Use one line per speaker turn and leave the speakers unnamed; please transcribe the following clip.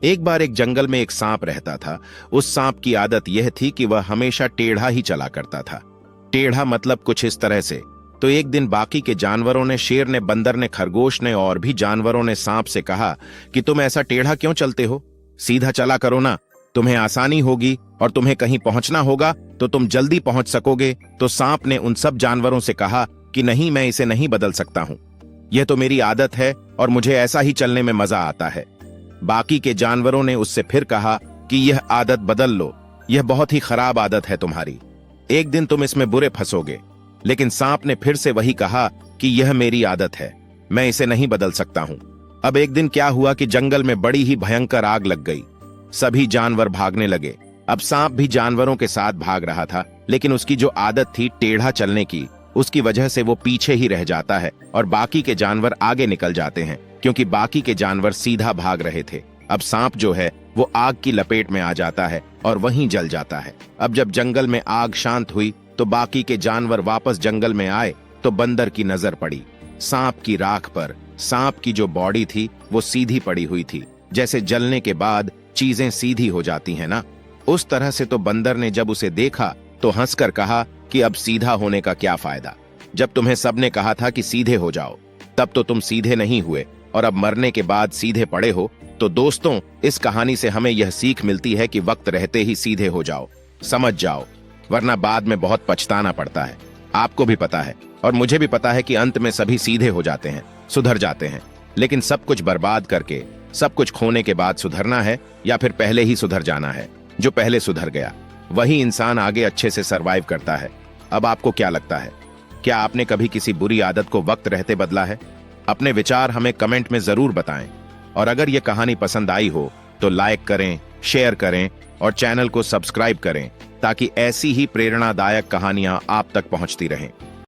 एक बार एक जंगल में एक सांप रहता था। उस सांप की आदत यह थी कि वह हमेशा टेढ़ा ही चला करता था। टेढ़ा मतलब कुछ इस तरह से। तो एक दिन बाकी के जानवरों ने, शेर ने, बंदर ने, खरगोश ने और भी जानवरों ने सांप से कहा कि तुम ऐसा टेढ़ा क्यों चलते हो? सीधा चला करो ना, तुम्हें आसानी होगी और तुम्हें कहीं पहुंचना होगा तो तुम जल्दी पहुंच सकोगे। तो सांप ने उन सब जानवरों से कहा कि नहीं, मैं इसे नहीं बदल सकता हूं। यह तो मेरी आदत है और मुझे ऐसा ही चलने में मजा आता है। बाकी के जानवरों ने उससे फिर कहा कि यह आदत बदल लो, यह बहुत ही खराब आदत है तुम्हारी, एक दिन तुम इसमें बुरे फंसोगे। लेकिन सांप ने फिर से वही कहा कि यह मेरी आदत है, मैं इसे नहीं बदल सकता हूं। अब एक दिन क्या हुआ कि जंगल में बड़ी ही भयंकर आग लग गई। सभी जानवर भागने लगे। अब सांप भी जानवरों के साथ भाग रहा था, लेकिन उसकी जो आदत थी टेढ़ा चलने की, उसकी वजह से वो पीछे ही रह जाता है और बाकी के जानवर आगे निकल जाते हैं, क्योंकि बाकी के जानवर सीधा भाग रहे थे। अब सांप जो है वो आग की लपेट में आ जाता है और वहीं जल जाता है। अब जब जंगल में आग शांत हुई तो बाकी के जानवर वापस जंगल में आए तो बंदर की नजर पड़ी सांप की राख पर। सांप की जो बॉडी थी वो सीधी पड़ी हुई थी, जैसे जलने के बाद चीजें सीधी हो जाती हैं ना, उस तरह से। तो बंदर ने जब उसे देखा तो हंसकर कहा कि अब सीधा होने का क्या फायदा? जब तुम्हें सबने कहा था कि सीधे हो जाओ, तब तो तुम सीधे नहीं हुए और अब मरने के बाद सीधे पड़े हो। तो दोस्तों, इस कहानी से हमें यह सीख मिलती है कि वक्त रहते ही सीधे हो जाओ, समझ जाओ, वरना बाद में बहुत पछताना पड़ता है। आपको भी पता है और मुझे भी पता है कि अंत में सभी सीधे हो जाते हैं, सुधर जाते हैं। लेकिन सब कुछ बर्बाद करके, सब कुछ खोने के बाद सुधरना है या फिर पहले ही सुधर जाना है? जो पहले सुधर गया वही इंसान आगे अच्छे से सरवाइव करता है। अब आपको क्या लगता है? क्या आपने कभी किसी बुरी आदत को वक्त रहते बदला है? अपने विचार हमें कमेंट में जरूर बताएं। और अगर यह कहानी पसंद आई हो तो लाइक करें, शेयर करें और चैनल को सब्सक्राइब करें, ताकि ऐसी ही प्रेरणादायक कहानियां आप तक पहुंचती रहें।